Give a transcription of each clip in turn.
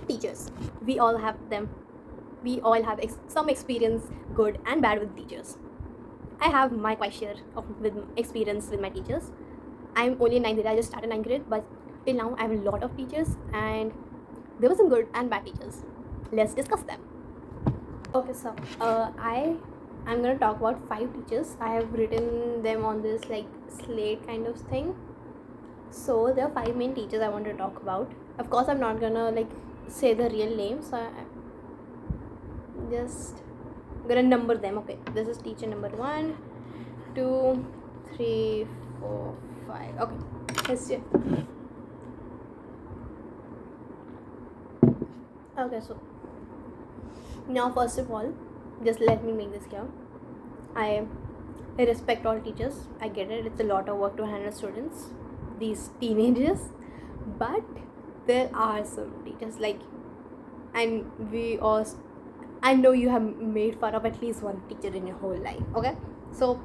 Teachers. We all have them. We all have some experience, good and bad, with teachers. I have my quite share of with experience with my teachers. I'm only in ninth grade. I just started ninth grade, but till now I have a lot of teachers, and there were some good and bad teachers. Let's discuss them. Okay, so I'm gonna talk about 5 teachers. I have written them on this like slate kind of thing. So there are 5 main teachers I want to talk about. Of course, I'm not gonna like say the real names. I'm just gonna number them. Okay, this is teacher number 1, 2, 3, 4, 5. Okay, let's see. Okay, so now first of all, just let me make this clear. I respect all teachers. I get it. It's a lot of work to handle students, these teenagers, but there are some teachers like, and we all, I know you have made fun of at least one teacher in your whole life. Okay, so,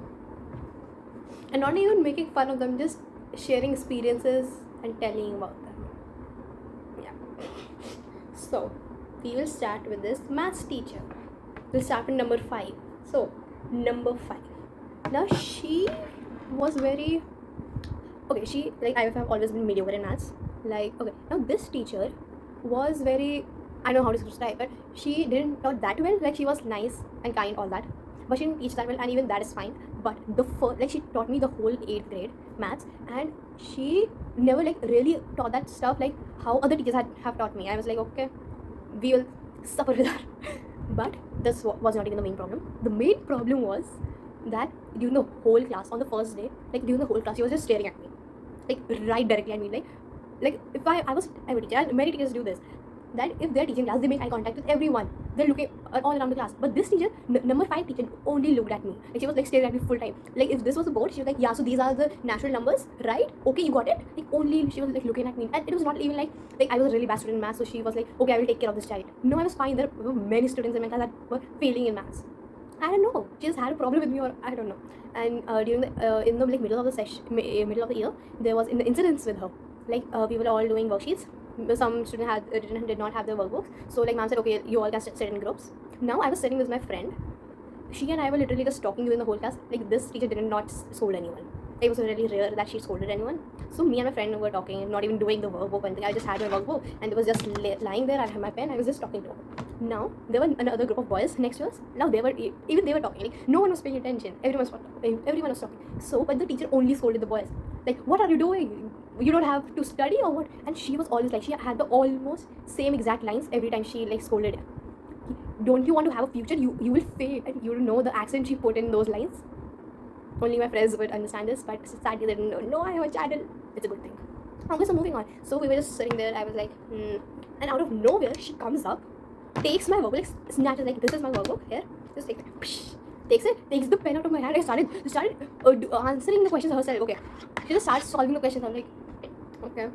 and not even making fun of them, just sharing experiences and telling about them. Yeah. So we will start with this maths teacher. We'll start with number 5. So number 5. Now she was very okay. She, like, I have always been mediocre in maths. Like, okay, now this teacher was very, I don't know how to describe it. She didn't taught that well. Like, she was nice and kind, all that, but she didn't teach that well, and even that is fine. But the first, like, she taught me the whole 8th grade maths, and she never like really taught that stuff like how other teachers have taught me. I was like, okay, we will suffer with her. But this was not even the main problem. The main problem was that during the whole class, on the first day, like during the whole class, she was just staring at me, like right directly at me, like if I was a teacher, and many teachers do this, that if they're teaching class, they make eye contact with everyone. They're looking all around the class. But this teacher, number 5 teacher, only looked at me. Like, she was like staring at me full time. Like, if this was a board, she was like, yeah, so these are the natural numbers, right? Okay, you got it. Like, only she was like looking at me, and it was not even like I was a really bad student in maths, so she was like, okay, I will take care of this child. No, I was fine. There were many students in my class that were failing in maths. I don't know. She just had a problem with me, or I don't know. And during the in the like middle of the session, middle of the year, there was incidents with her. Like, we were all doing worksheets. Some students did not have their workbooks, so like ma'am said, okay, you all can sit in groups. Now I was sitting with my friend. She and I were literally just talking during the whole class. Like, this teacher did not scold anyone. It was really rare that she scolded anyone. So me and my friend were talking, not even doing the workbook or anything. I just had my workbook, and it was just lying there. I had my pen. I was just talking to her. Now there were another group of boys next to us. Now they were talking. Like, no one was paying attention. Everyone was talking. So, but the teacher only scolded the boys. Like, what are you doing? You don't have to study or what? And she was always like, she had the almost same exact lines every time she like scolded. Don't you want to have a future? You will fail. And you know the accent she put in those lines. Only my friends would understand this, but sadly they didn't know. No, I have a channel. It's a good thing. Okay, so moving on. So we were just sitting there. I was like, and out of nowhere she comes up, takes my workbook, like snatches, like, this is my workbook here. Just take it. Psh, takes it, takes the pen out of my hand. I started answering the questions herself. Okay, she just starts solving the questions. I'm like, okay.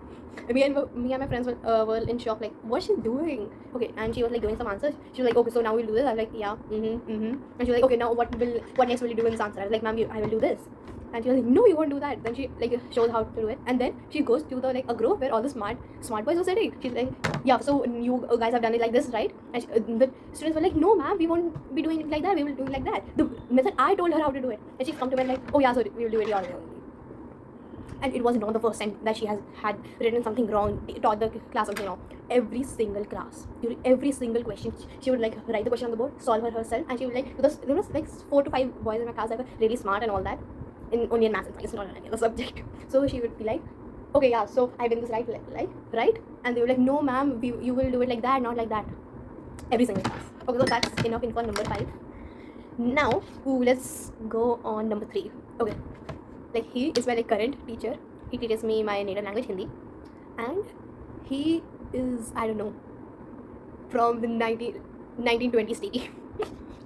Me and my friends were in shock, like, what's she doing? Okay, and she was like doing some answers. She was like, okay, so now we'll do this. I was like, yeah, and she was like, okay, now what next will you do in this answer? I was like, ma'am, I will do this. And she was like, no, you won't do that. Then she like shows how to do it, and then she goes to the like a group where all the smart boys were sitting. She's like, yeah, so you guys have done it like this, right? And the students were like, no, ma'am, we won't be doing it like that. We will do it like that. The method I told her how to do it, and she come to me like, oh yeah, so we will do it your way only. And it was not the first time that she had written something wrong, taught the class something wrong. Every single class, during every single question, she would like write the question on the board, solve it herself, and she would like, because there was like 4 to 5 boys in my class that were really smart and all that, only in maths and science, not in any other subject. So she would be like, okay, yeah, so I did this right, and they were like, no, ma'am, you will do it like that, not like that. Every single class. Okay, so that's enough info on number 5. Now, let's go on number 3. Okay. Like, he is my like current teacher. He teaches me my native language, Hindi, and he is, I don't know, from the 1920s TD.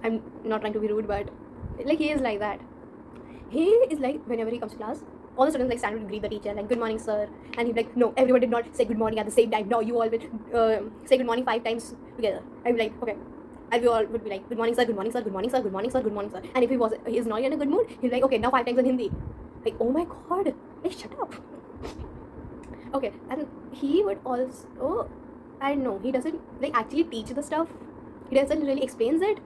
I'm not trying to be rude, but like, he is like that. He is like, whenever he comes to class, all the students like stand to greet the teacher, like, good morning, sir, and he'd be like, no, everyone did not say good morning at the same time. No, you all will say good morning 5 times together. I'd be like, okay. And we all would be like, good morning, sir, good morning, sir, good morning, sir, good morning, sir, good morning, sir. And if he's not in a good mood, he'll be like, okay, now 5 times in Hindi. Like, oh my god, like, shut up. Okay, and he would also, I know he doesn't like actually teach the stuff. He doesn't really explains it.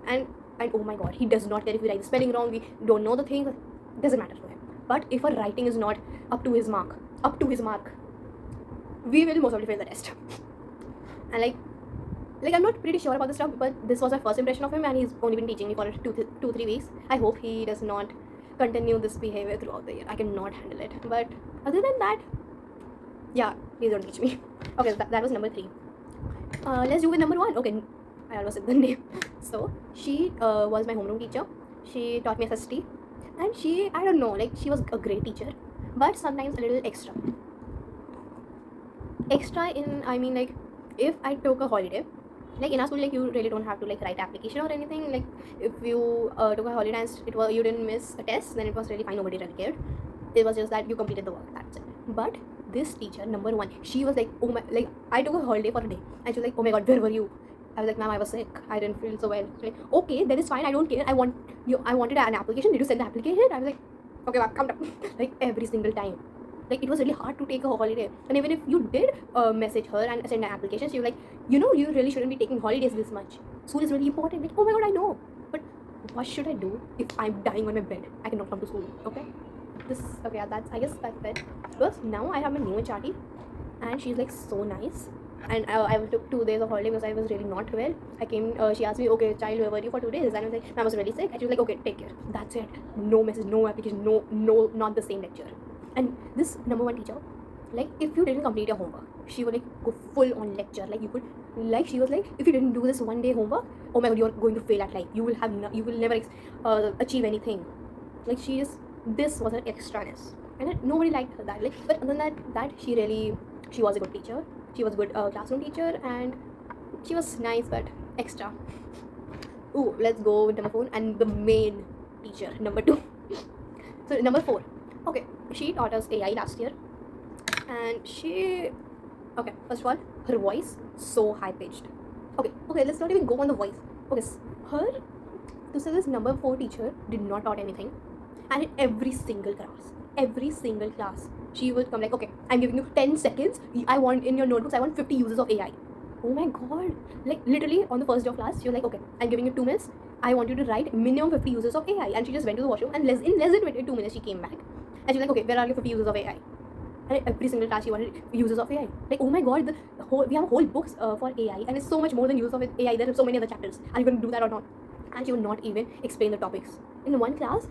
And oh my god, he does not care if we write the spelling wrong. We don't know the thing. Doesn't matter to him. But if our writing is not up to his mark, we will most probably fail the test. And like I'm not pretty sure about this stuff, but this was my first impression of him, and he's only been teaching me for 3 weeks. I hope he does not continue this behavior throughout the year. I cannot handle it. But other than that, yeah, please don't teach me. Okay, that was number 3. Let's do with number 1. Okay, I almost said the name. So she was my homeroom teacher. She taught me SST, and I don't know, like she was a great teacher, but sometimes a little extra. I mean, like if I took a holiday, like in our school, like you really don't have to like write application or anything. Like if you took a holiday and you didn't miss a test, then it was really fine. Nobody really cared. It was just that you completed the work. That's it. But this teacher, number 1, she was like, oh my, like I took a holiday for a day, and she was like, oh my god, where were you? I was like, ma'am, I was sick. I didn't feel so well. She's like, okay, that is fine. I don't care. I wanted an application. Did you send the application? I was like, okay, ma'am, come down. Like every single time. Like it was really hard to take a holiday, and even if you did message her and send an application, she was like, you really shouldn't be taking holidays this much. School is really important. Like, oh my god, I know, but what should I do if I'm dying on my bed? I cannot come to school. Okay, I guess that's it. Because now I have my new HRT, and she's like so nice. And I took 2 days of holiday because I was really not well. I came, she asked me, okay, child, where were you for 2 days? And I was like, I was really sick. And she was like, okay, take care. That's it. No message, no application, no, not the same lecture. And this number 1 teacher, like if you didn't complete your homework, she would like go full on lecture. Like you could, like she was like, if you didn't do this one day homework, oh my god, you're going to fail at life. You will never achieve anything. Like this was her extraness, and nobody liked her that. Like, but other than that she was a good teacher. She was a good classroom teacher, and she was nice but extra. Ooh, let's go with number 4 and the main teacher, number 2. So number 4. Okay, she taught us AI last year, and okay, first of all, her voice so high pitched. Okay, let's not even go on the voice. Okay, this number 4 teacher did not taught anything, and in every single class, she would come like, okay, I'm giving you 10 seconds. I want in your notebooks, I want 50 uses of AI. Oh my god, like literally on the first day of class, she was like, okay, I'm giving you 2 minutes. I want you to write minimum 50 uses of AI. And she just went to the washroom, and in less than 2 minutes she came back. And she was like, okay, where are your 50 uses of AI? And every single class she wanted uses of AI. Like, oh my god, we have whole books for AI, and it's so much more than use of AI. There are so many other chapters. Are you going to do that or not? And she would not even explain the topics. In one class,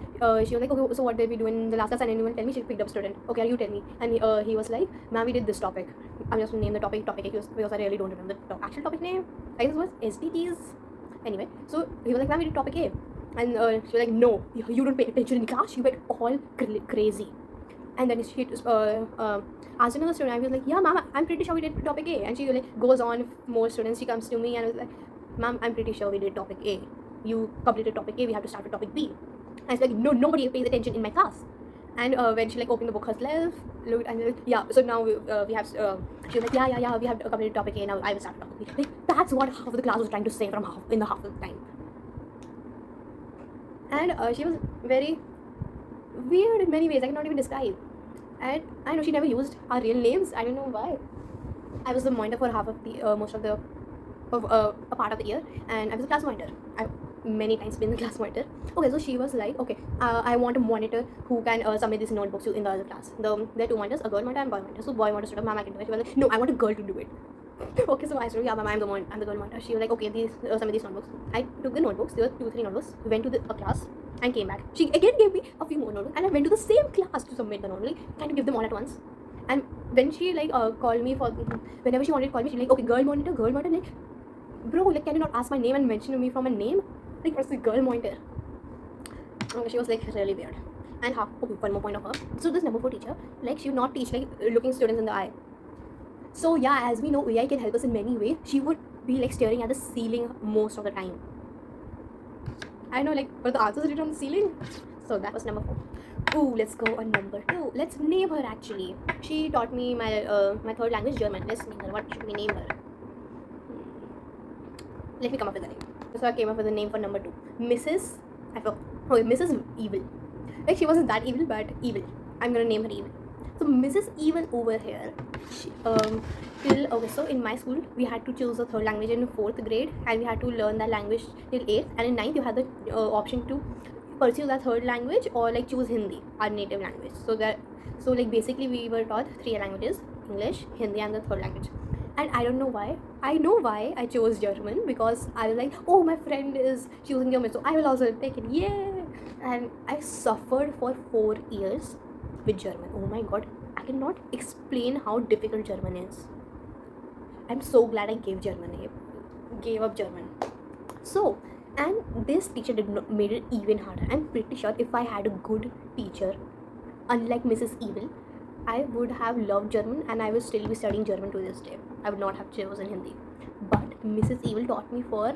she was like, okay, so what did we do in the last class? And anyone tell me? She picked up student. Okay, you tell me. And he was like, ma'am, we did this topic. I'm just going to name the topic because I really don't remember the actual topic name. I guess it was SDGs. Anyway, so he was like, ma'am, we did topic A. And she was like, no, you don't pay attention in class. You went all crazy. And then she asked another student. I was like, yeah, ma'am, I'm pretty sure we did topic A. And she like goes on with more students. She comes to me and was like, ma'am, I'm pretty sure we did topic A. You completed topic A, we have to start with topic B. And it's like, no, nobody pays attention in my class. And when she like opened the book herself, looked and like, yeah, so now we have, she was like, yeah, we have completed topic A, now I will start with topic B. Like, that's what half of the class was trying to say in the half of the time. And she was very weird in many ways. I cannot even describe. And I know she never used our real names. I don't know why. I was the monitor for half of the most of the a part of the year, and I was a class monitor. I've many times been the class monitor. Okay, so she was like, okay, I want a monitor who can submit these notebooks in the other class. There are 2 monitors, a girl monitor and boy monitor. So boy monitor stood up, ma'am, I can do it. She was like, no, I want a girl to do it. Okay, so I said, yeah, ma'am, I'm the girl monitor. She was like, okay, submit these notebooks. I took the notebooks. There were 2-3 notebooks. We went to a class and came back. She again gave me a few more notebooks, and I went to the same class to submit the notebook. Like, trying to give them all at once. And when she like called me whenever she wanted to call me, she like, okay, girl monitor. Like, bro, like, can you not ask my name and mention me from a name? Like, what's the girl monitor? Okay, she was like really weird. And okay, one more point of her. So this number 4 teacher, like, she would not teach like looking students in the eye. So yeah, as we know, AI can help us in many ways. She would be like staring at the ceiling most of the time. I know, like, but the answers written on the ceiling. So that was number 4. Ooh, let's go on number 2. Let's name her actually. She taught me my my 3rd language, German. Let's name her. What should we name her? Let me come up with a name. So I came up with a name for number 2. Mrs. Evil. Like, she wasn't that evil, but evil. I'm gonna name her Evil. So Mrs. Evil over here, she, okay, so in my school we had to choose a third language in fourth grade, and we had to learn that language till eighth, and in ninth you had the option to pursue that third language or like choose Hindi, our native language. So like basically we were taught three languages: English, Hindi, and the third language. And I don't know why. I know why I chose German, because I was like, oh, my friend is choosing German, so I will also take it. Yay! And I suffered for 4 years with German. Oh my god, I cannot explain how difficult German is. I'm so glad I gave up German. So, and this teacher did not made it even harder. I'm pretty sure if I had a good teacher, unlike Mrs. Evil, I would have loved German and I would still be studying German to this day. I would not have chosen Hindi. But Mrs. Evil taught me for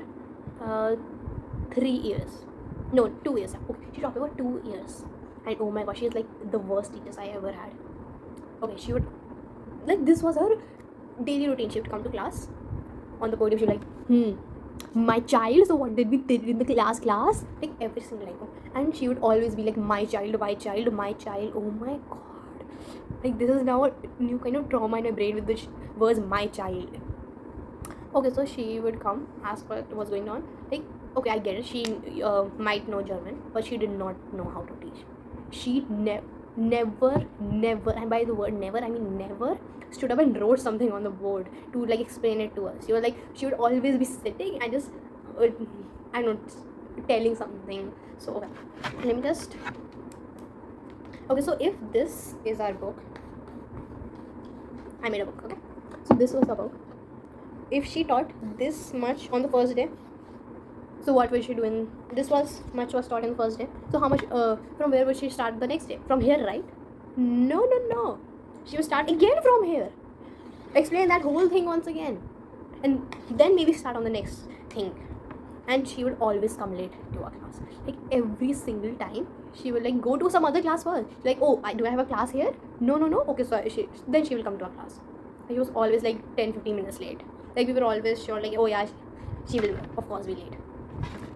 3 years. No, 2 years. Okay, she taught me for 2 years. And oh my gosh, she's like the worst teachers I ever had. Okay, she would, like, this was her daily routine. She would come to class. On the podium, she would like, my child, so what did we did in the class? Like every single time. And she would always be like, my child, my child, my child. Oh my god. Like, this is now a new kind of trauma in my brain with the words my child. Okay, so she would come, ask what was going on. Like, okay, I get it. She might know German, but she did not know how to teach. She never, and by the word never, I mean never, stood up and wrote something on the board to like explain it to us. She was like, she would always be sitting and just, I don't know, telling something. So, okay, let me just. Okay, so if this is our book, I made a book, okay? So this was a book. If she taught this much on the first day, so what will she do in, this was much was taught in the first day. So how much, from where would she start the next day? From here, right? No. She would start again from here. Explain that whole thing once again. And then maybe start on the next thing. And she would always come late to our class. Like every single time, she would like go to some other class first. Like, oh, do I have a class here? No. Okay, so then she will come to our class. She was always like 10-15 minutes late. Like we were always sure, like, oh yeah, she will of course be late.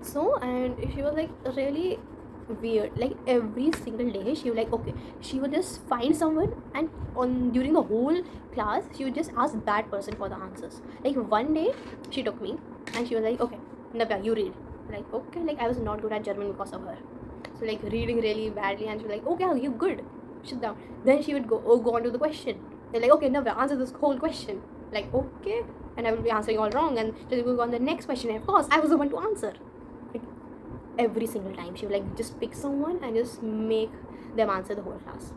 So, and she was like really weird. Like every single day she would like, okay, she would just find someone, and during the whole class she would just ask that person for the answers. Like one day she took me and she was like, okay, Navya, you read. Like, okay, like I was not good at German because of her. So like reading really badly, and she was like, okay, are you good? Sit down. Then she would go on to the question. They're like, okay, Navya, answer this whole question. Like, okay, and I will be answering all wrong, and she will go on the next question. And of course, I was the one to answer. Like every single time, she would like just pick someone and just make them answer the whole class.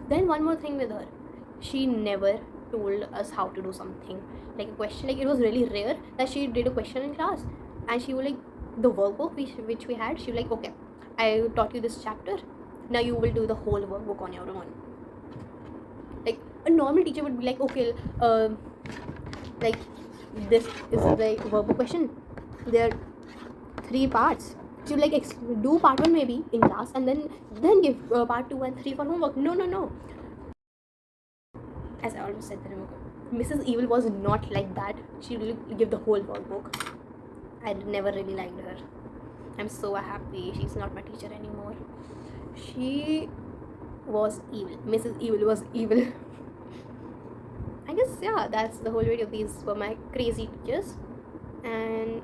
Then one more thing with her, she never told us how to do something like a question. Like it was really rare that she did a question in class, and she would like the workbook which we had. She would like, okay, I taught you this chapter. Now you will do the whole workbook on your own. Like a normal teacher would be like, okay, like this is the workbook question. There are 3 parts. She would like do part 1 maybe in class, and then give part 2 and 3 for homework. No. As I almost said, Mrs. Evil was not like that. She would give the whole workbook. I never really liked her. I'm so happy she's not my teacher anymore. She was evil. Mrs. Evil was evil. I guess, yeah, that's the whole video. These were my crazy teachers. And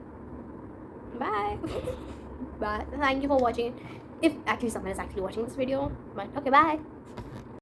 bye. Bye. Thank you for watching. If actually someone is actually watching this video. But okay, bye.